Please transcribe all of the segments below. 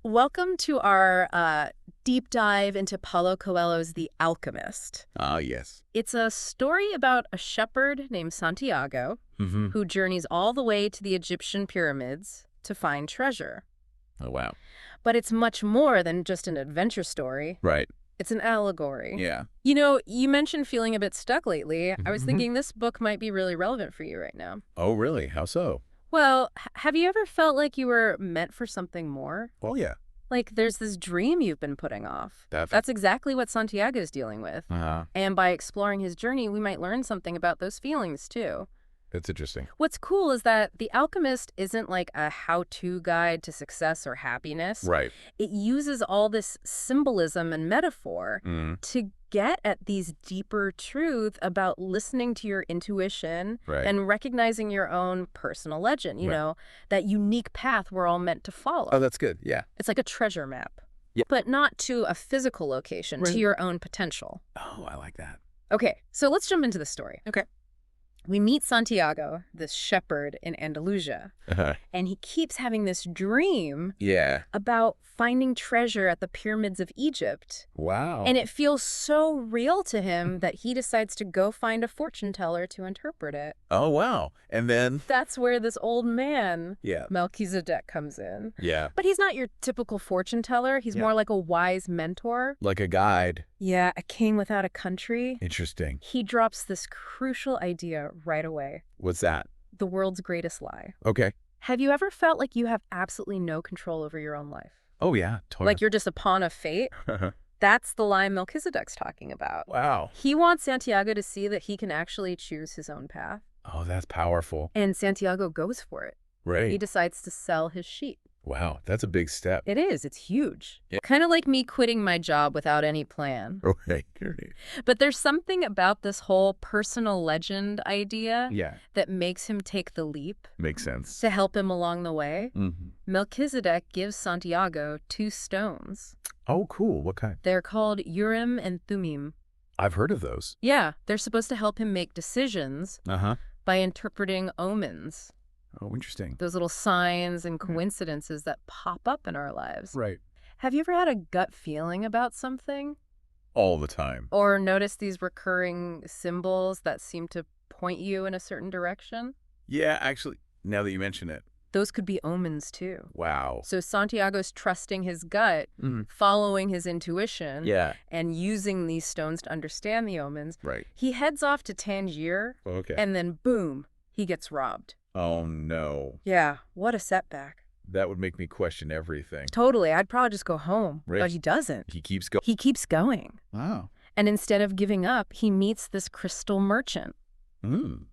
Welcome to our deep dive into Paulo Coelho's The Alchemist. Ah, yes. It's a story about a shepherd named Santiago Mm-hmm. who journeys all the way to the Egyptian pyramids to find treasure. Oh, wow. But it's much more than just an adventure story. Right. It's an allegory. Yeah. You know, you mentioned feeling a bit stuck lately. I was Mm-hmm. thinking this book might be really relevant for you right now. Oh, really? How so? Well, have you ever felt like you were meant for something more? Oh, yeah. Like there's this dream you've been putting off. Definitely. That's exactly what Santiago is dealing with. Uh-huh. And by exploring his journey, we might learn something about those feelings, too. It's interesting. What's cool is that The Alchemist isn't like a how-to guide to success or happiness. Right. It uses all this symbolism and metaphor Mm. to get at these deeper truths about listening to your intuition Right. and recognizing your own personal legend, Right. that unique path we're all meant to follow. Oh, that's good. Yeah. It's like a treasure map. Yeah. But not to a physical location, Right. to your own potential. Oh, I like that. Okay, so let's jump into the story. Okay. We meet Santiago, this shepherd in Andalusia, Uh-huh. and he keeps having this dream Yeah. about finding treasure at the pyramids of Egypt. Wow. And it feels so real to him that he decides to go find a fortune teller to interpret it. Oh, wow. And then? That's where this old man, Yeah. Melchizedek, comes in. Yeah. But he's not your typical fortune teller. He's Yeah. more like a wise mentor. Like a guide. Yeah, a king without a country. Interesting. He drops this crucial idea right away. What's that? The world's greatest lie. Okay. Have you ever felt like you have absolutely no control over your own life? Oh, yeah. Totally. Like you're just a pawn of fate? That's the lie Melchizedek's talking about. Wow. He wants Santiago to see that he can actually choose his own path. Oh, that's powerful. And Santiago goes for it. He Right. decides to sell his sheep. Wow. That's a big step. It is. It's huge. Yeah. Kind of like me quitting my job without any plan. Okay. Great. But there's something about this whole personal legend idea Yeah. that makes him take the leap Makes sense. to help him along the way. Mm-hmm. Melchizedek gives Santiago 2 stones. Oh, cool. What kind? They're called Urim and Thummim. I've heard of those. Yeah, they're supposed to help him make decisions Uh-huh. by interpreting omens, Oh, interesting. those little signs and coincidences that pop up in our lives. Right. Have you ever had a gut feeling about something? All the time. Or noticed these recurring symbols that seem to point you in a certain direction? Yeah, actually, now that you mention it. Those could be omens too. Wow. So Santiago's trusting his gut, Mhm. following his intuition, Yeah. and using these stones to understand the omens. Right. He heads off to Tangier, Okay. and then boom, he gets robbed. Oh, no. Yeah, what a setback. That would make me question everything. Totally, I'd probably just go home, Right. but he doesn't. He keeps going. He keeps going. Wow. And instead of giving up, he meets this crystal merchant.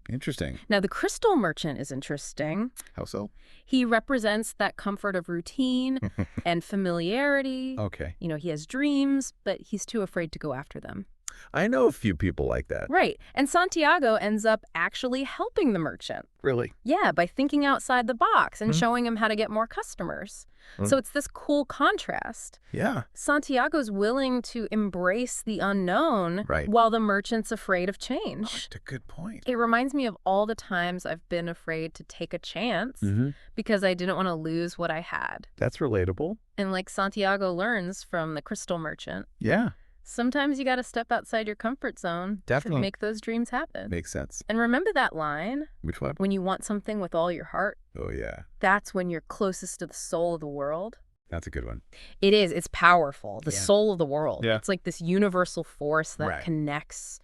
Interesting. Now, the crystal merchant is interesting. How so? He represents that comfort of routine and familiarity. Okay. You know, he has dreams, but he's too afraid to go after them. I know a few people like that. Right. And Santiago ends up actually helping the merchant. Really? Yeah, by thinking outside the box and Mhm. showing him how to get more customers. Mm. So it's this cool contrast. Yeah. Santiago's willing to embrace the unknown Right. while the merchant's afraid of Oh, change. that's a good point. It reminds me of all the times I've been afraid to take a chance Mm-hmm. because I didn't want to lose what I had. That's relatable. And like Santiago learns from the crystal merchant, Yeah. sometimes you got to step outside your comfort zone Definitely. to make those dreams happen. Makes sense. And remember that line, Which one? when you want something with all your heart, Oh, yeah. that's when you're closest to the soul of the world. That's a good one. It is. It's powerful. The Yeah. soul of the world. Yeah. It's like this universal force that Right. connects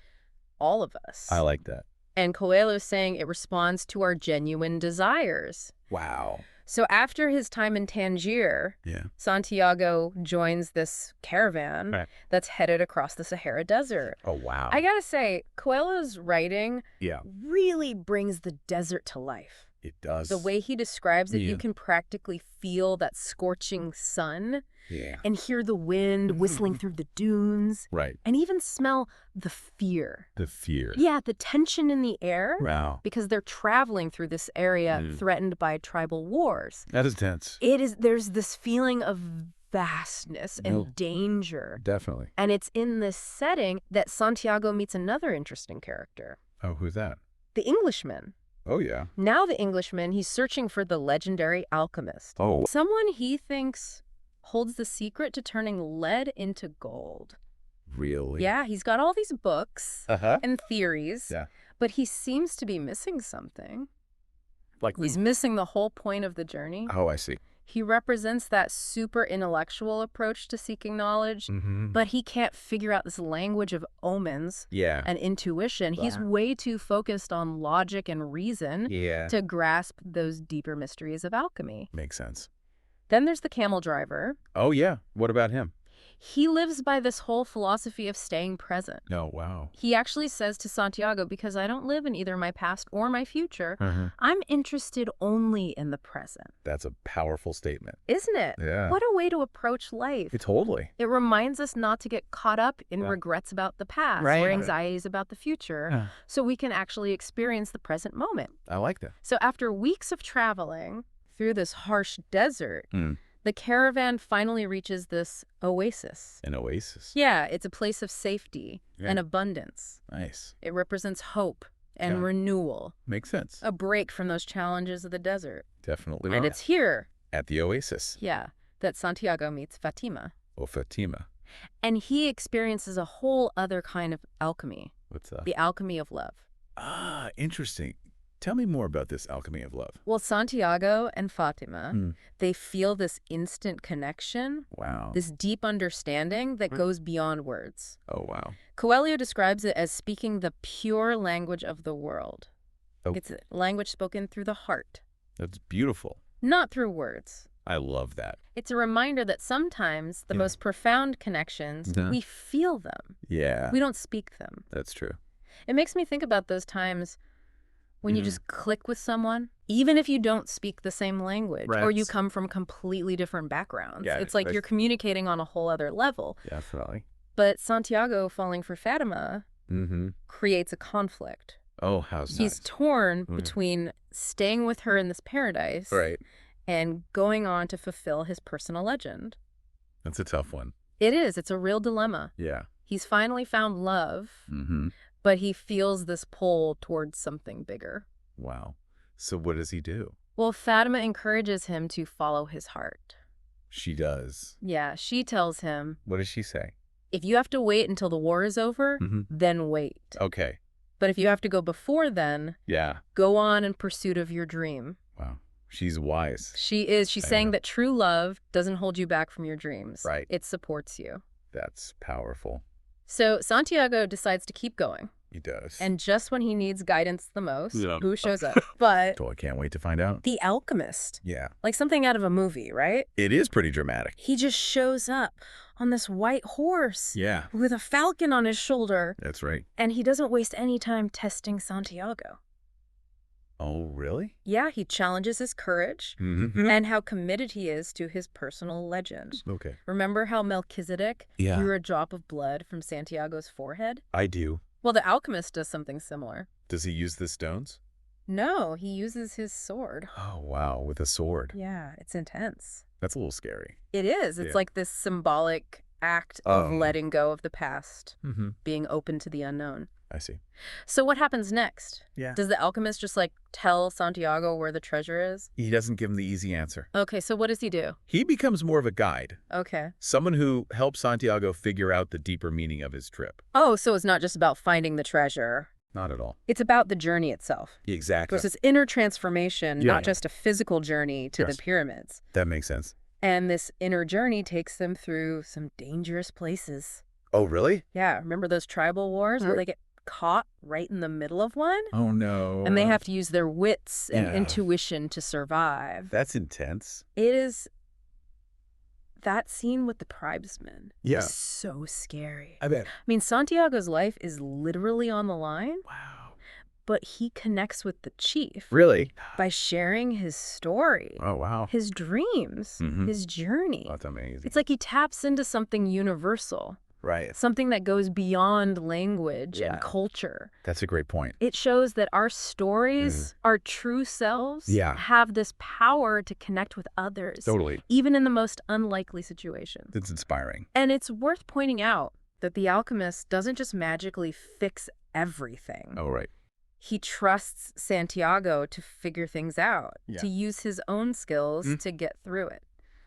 all of us. I like that. And Coelho's saying it responds to our genuine desires. Wow. So after his time in Tangier, Yeah. Santiago joins this caravan Right. that's headed across the Sahara Desert. Oh, wow. I gotta say, Coelho's writing Yeah. really brings the desert to life. It does. The way he describes it, Yeah. you can practically feel that scorching sun Yeah. and hear the wind whistling through the dunes Right. and even smell the fear. The fear. Yeah, the tension in the air Wow. because they're traveling through this area Mm. threatened by tribal wars. That is tense. There's this feeling of vastness and No. danger. Definitely. And it's in this setting that Santiago meets another interesting character, Oh, who's that? the Englishman. Oh, yeah. Now the Englishman, he's searching for the legendary alchemist. Oh. Someone he thinks holds the secret to turning lead into gold. Really? Yeah, he's got all these books Uh-huh. and theories, Yeah. but he seems to be missing something. Like, He's missing the whole point of the journey. oh, I see. He represents that super intellectual approach to seeking knowledge, Mm-hmm. but he can't figure out this language of omens Yeah. and intuition. He's way too focused on logic and reason Yeah. to grasp those deeper mysteries of alchemy. Makes sense. Then there's the camel driver. Oh, yeah. What about him? He lives by this whole philosophy of staying present. Oh, wow. He actually says to Santiago, because I don't live in either my past or my future, Uh-huh. I'm interested only in the present. That's a powerful statement. Isn't it? Yeah. What a way to approach life. Totally. It reminds us not to get caught up in Yeah. regrets about the past Right. or anxieties about the future, Yeah. so we can actually experience the present moment. I like that. So after weeks of traveling through this harsh desert, Mm. the caravan finally reaches this oasis. An oasis. Yeah, it's a place of safety Yeah. and abundance. Nice. It represents hope and Yeah. renewal, Makes sense. a break from those challenges of the desert. Definitely. And right. it's here, At the oasis. yeah, that Santiago meets Fatima. Oh, Fatima. And he experiences a whole other kind of alchemy, What's that? the alchemy of love. Ah, interesting. Tell me more about this alchemy of love. Well, Santiago and Fatima, Mm. they feel this instant connection, Wow. this deep understanding that goes beyond words. Oh, wow. Coelho describes it as speaking the pure language of the world. Oh. It's a language spoken through the heart, That's beautiful. not through words. I love that. It's a reminder that sometimes the Yeah. most profound connections, Yeah. we feel them. Yeah. We don't speak them. That's true. It makes me think about those times when you Mhm. just click with someone, even if you don't speak the same language or you Right. come from completely different backgrounds. Yeah, It's like that's- you're communicating on a whole other level. Definitely. But Santiago falling for Fatima Mm-hmm. creates a conflict. Oh, how's He's nice. torn Yeah. between staying with her in this paradise Right. and going on to fulfill his personal legend. That's a tough one. It is. It's a real dilemma. Yeah. He's finally found love, Mm-hmm. but he feels this pull towards something bigger. Wow. So what does he do? Well, Fatima encourages him to follow his heart. She does. Yeah, she tells him, What does she say? if you have to wait until the war is over, Mhm. then wait. Okay. But if you have to go before then, Yeah. go on in pursuit of your dream. Wow. She's wise. She is. She's I saying know. that true love doesn't hold you back from your dreams. Right. It supports you. That's powerful. So Santiago decides to keep going. He does. And just when he needs guidance the most, Yeah. who shows up? But So I can't wait to find out. the alchemist. Yeah. Like something out of a movie, right? It is pretty dramatic. He just shows up on this white horse Yeah. with a falcon on his shoulder, That's right. and he doesn't waste any time testing Santiago. Oh, really? Yeah, he challenges his courage Mm-hmm. and how committed he is to his personal legend. Okay. Remember how Melchizedek Yeah. drew a drop of blood from Santiago's forehead? I do. Well, the alchemist does something similar. Does he use the stones? No, he uses his sword. Oh, wow. With a sword. Yeah, it's intense. That's a little scary. It is. It's Yeah. like this symbolic act of Oh. letting go of the past, Mm-hmm. being open to the unknown. I see. So what happens next? Yeah. Does the alchemist just like tell Santiago where the treasure is? He doesn't give him the easy answer. Okay, so what does he do? He becomes more of a guide. Okay. Someone who helps Santiago figure out the deeper meaning of his trip. Oh, so it's not just about finding the treasure. Not at all. It's about the journey itself. Exactly. There's this inner transformation, Yeah. not just a physical journey to Yes. the pyramids. That makes sense. And this inner journey takes them through some dangerous places. Oh, really? Yeah, remember those tribal wars where they get caught right in the middle of one? Oh, no. And they have to use their wits and Yeah. intuition to survive. That's intense. It is... That scene with the tribesmen Yeah. is so scary. I bet. I mean, Santiago's life is literally on the line, Wow. but he connects with the chief Really? by sharing his story, Oh, wow. his dreams, Mhm. his journey. That's amazing. It's like he taps into something universal, Right. something that goes beyond language Yeah. and culture. That's a great point. It shows that our stories, our true selves, Yeah. have this power to connect with others, Totally. even in the most unlikely situations. It's inspiring. And it's worth pointing out that the alchemist doesn't just magically fix everything. Oh, right. He trusts Santiago to figure things out, Yeah. to use his own skills Mm. to get through it.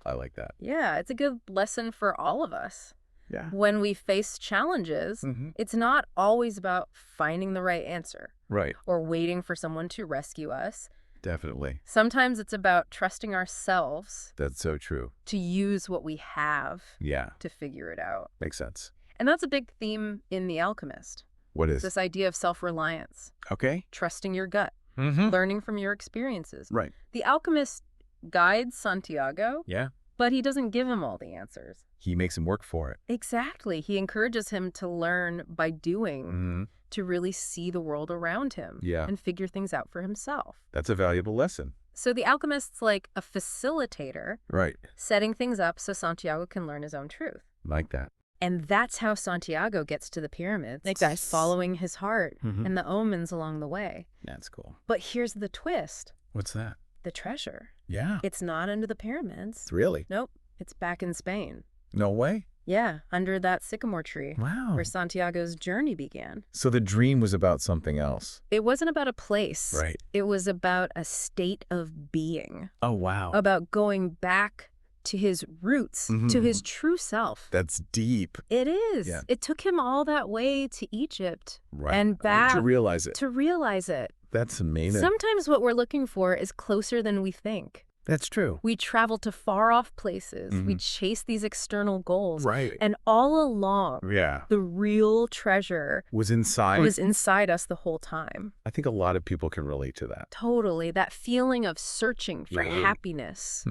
I like that. Yeah, it's a good lesson for all of us. Yeah. When we face challenges, it's not always about finding the right answer Right. or waiting for someone to rescue us. Definitely. Sometimes it's about trusting ourselves That's so true. to use what we have Yeah. to figure it out. Makes sense. And that's a big theme in The Alchemist. What It's is? this idea of self-reliance, Okay. trusting your gut, Mm-hmm. learning from your experiences. Right. The Alchemist guides Santiago, Yeah. but he doesn't give him all the answers. He makes him work for it. Exactly. He encourages him to learn by doing, Mm-hmm. to really see the world around him Yeah. and figure things out for himself. That's a valuable lesson. So the alchemist's like a facilitator, Right. setting things up so Santiago can learn his own truth. Like that. And that's how Santiago gets to the pyramids, following his heart and the omens along the way. That's cool. But here's the twist. What's that? The treasure. Yeah. It's not under the pyramids. Really? Nope. It's back in Spain. No way. Yeah, under that sycamore tree Wow. where Santiago's journey began. So the dream was about something else. It wasn't about a place. Right. It was about a state of being, Oh, wow. about going back to his roots, to his true self. That's deep. It is. Yeah. It took him all that way to Egypt Right. and back To realize it. to realize it. That's amazing. Sometimes what we're looking for is closer than we think. That's true. We travel to far-off places. We chase these external goals. Right. And all along, Yeah. the real treasure Was inside. was inside us the whole time. I think a lot of people can relate to that. Totally. That feeling of searching for Right. happiness,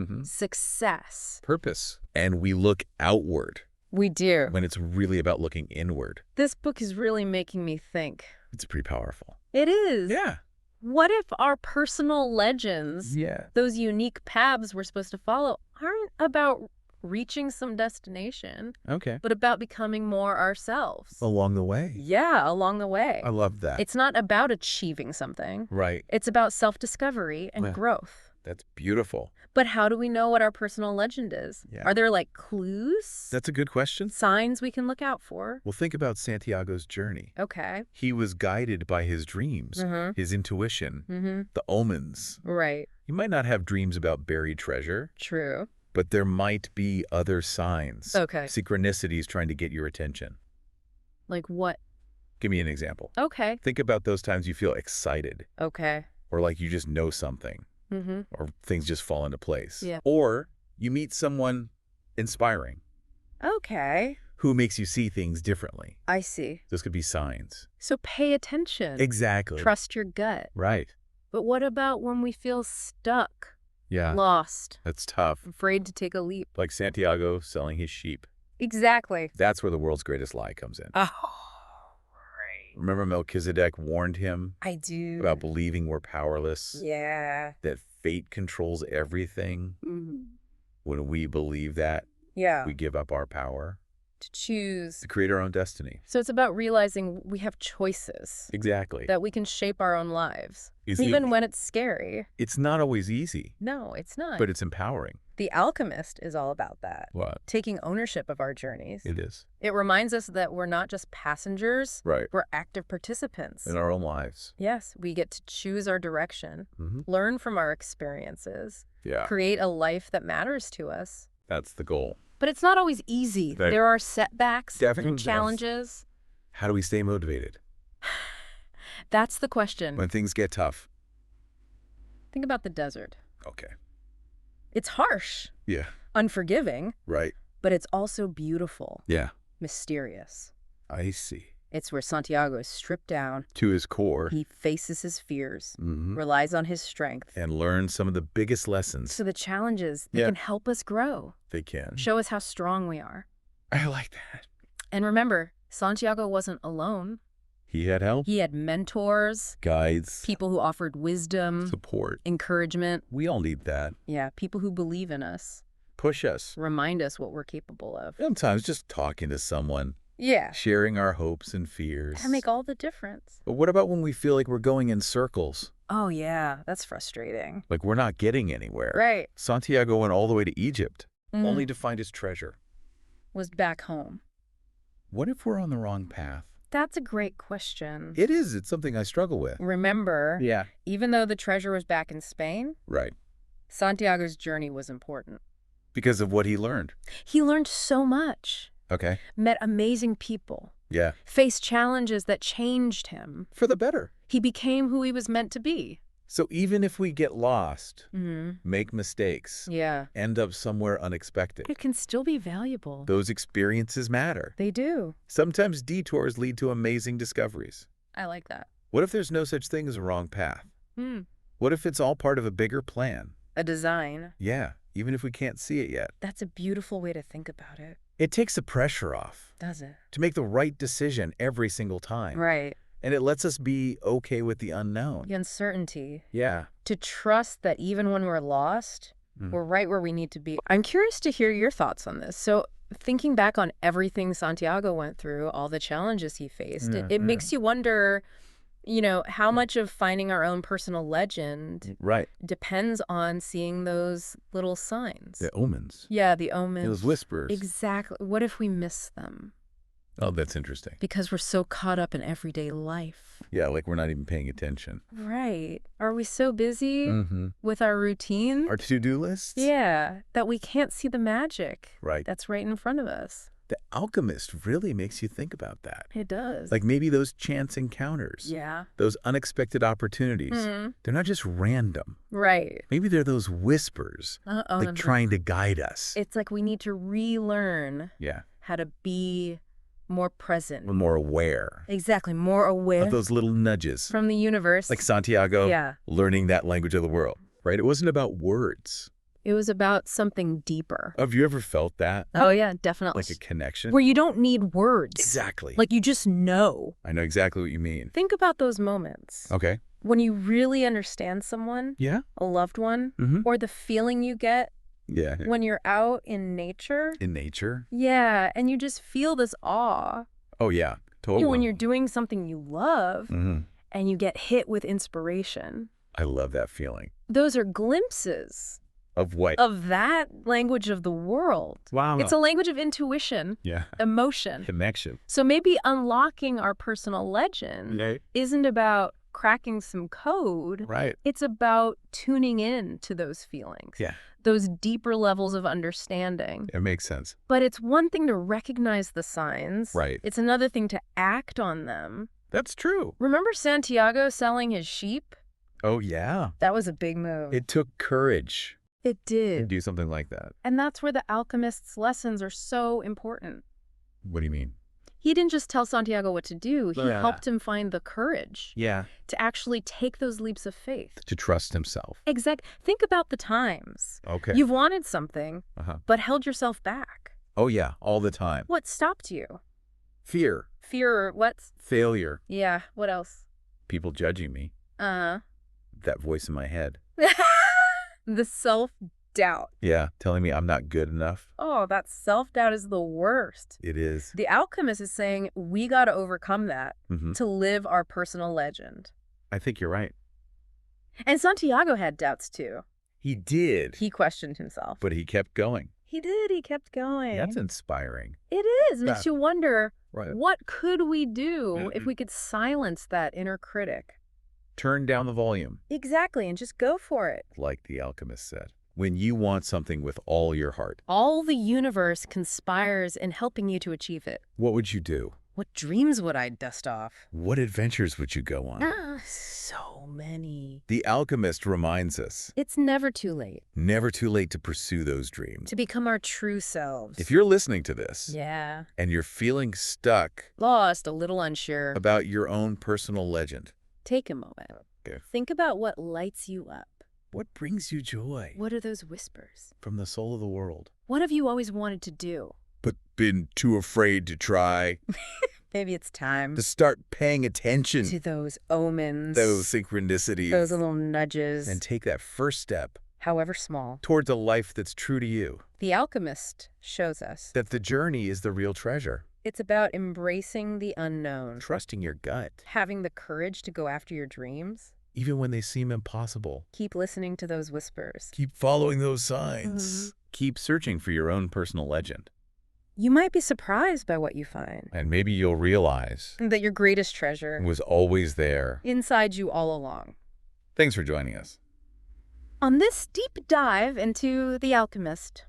success. Purpose. And we look outward We do. when it's really about looking inward. This book is really making me think. It's pretty powerful. It is. Yeah. What if our personal legends, Yeah. those unique paths we're supposed to follow, aren't about reaching some destination, Okay. but about becoming more ourselves? Along the way. Yeah, along the way. I love that. It's not about achieving something. Right. It's about self-discovery and Yeah. growth. That's beautiful. But how do we know what our personal legend is? Yeah. Are there like clues? That's a good question. Signs we can look out for? Well, think about Santiago's journey. Okay. He was guided by his dreams, his intuition, the omens. Right. You might not have dreams about buried treasure, True. but there might be other signs. Okay. Synchronicities trying to get your attention. Like what? Give me an example. Okay. Think about those times you feel excited Okay. or like you just know something Mm-hmm. or things just fall into place. Yeah. Or you meet someone inspiring Okay. who makes you see things differently. I see. Those could be signs. So pay attention. Exactly. Trust your gut. Right. But what about when we feel stuck, Yeah. lost, That's tough. afraid to take a leap? Like Santiago selling his sheep. Exactly. That's where the world's greatest lie comes in. Oh, right. Remember Melchizedek warned him I do. about believing we're powerless, Yeah. that fate controls everything. Mhm. When we believe that, Yeah. we give up our power To choose. to create our own destiny. So it's about realizing we have choices, Exactly. that we can shape our own lives, Is even it- when it's scary. It's not always easy, No, it's not. but it's empowering. The Alchemist is all about that. What? Taking ownership of our journeys. It is. It reminds us that we're not just passengers, Right. we're active participants. In our own lives. Yes, we get to choose our direction, Hmm. learn from our experiences, Yeah. create a life that matters to us. That's the goal. But it's not always easy. Right. There are setbacks Definitely. and challenges. How do we stay motivated That's the question. when things get tough? Think about the desert. Okay. It's harsh, Yeah. unforgiving, Right. but it's also beautiful, Yeah. mysterious. I see. It's where Santiago is stripped down. To his core. He faces his fears, Mhm. relies on his strength. And learn some of the biggest lessons So the challenges, they Yeah. can help us grow, they can. show us how strong we are. I like that. And remember, Santiago wasn't alone. He had help, He had mentors, guides, people who offered wisdom, support. encouragement. We all need that. Yeah, people who believe in us, Push us. remind us what we're capable of. Sometimes just talking to someone, Yeah, sharing our hopes and fears. that make all the difference. But what about when we feel like we're going in circles? Oh, yeah, that's frustrating. Like we're not getting anywhere. Right. Santiago went all the way to Egypt, Mhm. only to find his treasure. Was back home. What if we're on the wrong path? That's a great question. It is. It's something I struggle with. Remember, Yeah. even though the treasure was back in Spain, Right. Santiago's journey was important. Because of what he learned. He learned so much. Okay. Met amazing people. Yeah. Faced challenges that changed him. For the better. He became who he was meant to be. So even if we get lost, make mistakes, end up somewhere unexpected, it can still be valuable. Those experiences matter. They do. Sometimes detours lead to amazing discoveries. I like that. What if there's no such thing as a wrong path? What if it's all part of a bigger plan? A design. Yeah, even if we can't see it yet. That's a beautiful way to think about it. It takes the pressure off. Does it? To make the right decision every single time. Right. And it lets us be okay with the unknown. The uncertainty. Yeah. To trust that even when we're lost, we're right where we need to be. I'm curious to hear your thoughts on this. So thinking back on everything Santiago went through, all the challenges he faced, it makes you wonder, you know, how much of finding our own personal legend depends on seeing those little signs. The omens. Yeah, the omens. Those whispers. Exactly. What if we miss them? Oh, that's interesting. Because we're so caught up in everyday life. Yeah, like we're not even paying attention. Right. Are we so busy with our routine? Our to-do lists? Yeah, that we can't see the magic that's right in front of us. The Alchemist really makes you think about that. It does. Like maybe those chance encounters. Yeah. Those unexpected opportunities. They're not just random. Right. Maybe they're those whispers, like trying to guide us. It's like we need to relearn how to be more present. More aware. Exactly, more aware. Of those little nudges. From the universe. Like Santiago learning that language of the world, right? It wasn't about words. It was about something deeper. Have you ever felt that? Oh, yeah, definitely. Like a connection? Where you don't need words. Exactly. Like you just know. I know exactly what you mean. Think about those moments. Okay. When you really understand someone, a loved one, or the feeling you get when you're out in nature. In nature? Yeah, and you just feel this awe. Oh, yeah, totally. You know, when you're doing something you love and you get hit with inspiration. I love that feeling. Those are glimpses. Of what? Of that language of the world. Wow. It's a language of intuition, emotion. Connection. So maybe unlocking our personal legend isn't about cracking some code. Right. It's about tuning in to those feelings. Yeah. Those deeper levels of understanding. It makes sense. But it's one thing to recognize the signs. Right. It's another thing to act on them. That's true. Remember Santiago selling his sheep? Oh, yeah. That was a big move. It took courage. It did. To do something like that. And that's where the alchemist's lessons are so important. What do you mean? He didn't just tell Santiago what to do. He helped him find the courage. To actually take those leaps of faith. To trust himself. Think about the times. Okay. You've wanted something, but held yourself back. Oh, yeah. All the time. What stopped you? Fear. Fear or what? Failure. Yeah. What else? People judging me. That voice in my head. The self-doubt. Yeah, telling me I'm not good enough. Oh, that self-doubt is the worst. It is. The alchemist is saying we got to overcome that to live our personal legend. I think you're right. And Santiago had doubts too. He did. He questioned himself. But he kept going. He did. He kept going. That's inspiring. It is. It makes you wonder, what could we do if we could silence that inner critic? Turn down the volume. Exactly, and just go for it. Like the alchemist said. When you want something with all your heart. All the universe conspires in helping you to achieve it. What would you do? What dreams would I dust off? What adventures would you go on? So many. The Alchemist reminds us. It's never too late. Never too late to pursue those dreams. To become our true selves. If you're listening to this. Yeah. And you're feeling stuck. Lost, a little unsure. About your own personal legend. Take a moment. Okay. Think about what lights you up. What brings you joy? What are those whispers? From the soul of the world. What have you always wanted to do? But been too afraid to try. Maybe it's time to start paying attention to those omens, those synchronicities, those little nudges, and take that first step, however small, towards a life that's true to you. The Alchemist shows us that the journey is the real treasure. It's about embracing the unknown, trusting your gut, having the courage to go after your dreams, even when they seem impossible. Keep listening to those whispers. Keep following those signs. Keep searching for your own personal legend. You might be surprised by what you find. And maybe you'll realize that your greatest treasure was always there. Inside you all along. Thanks for joining us. On this deep dive into The Alchemist.